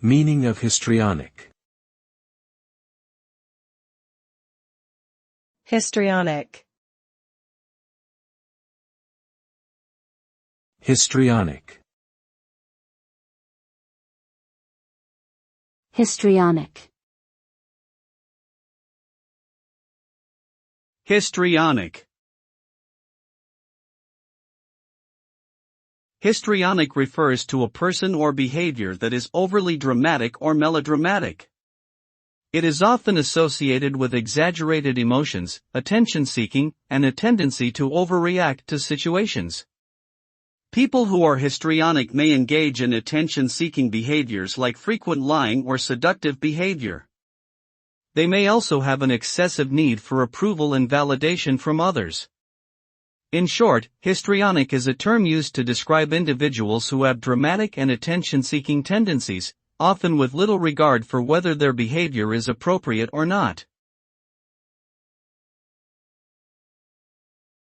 Meaning of histrionic. Histrionic. Histrionic. Histrionic. Histrionic. Histrionic refers to a person or behavior that is overly dramatic or melodramatic. It is often associated with exaggerated emotions, attention-seeking, and a tendency to overreact to situations. People who are histrionic may engage in attention-seeking behaviors like frequent lying or seductive behavior. They may also have an excessive need for approval and validation from others. In short, histrionic is a term used to describe individuals who have dramatic and attention-seeking tendencies, often with little regard for whether their behavior is appropriate or not.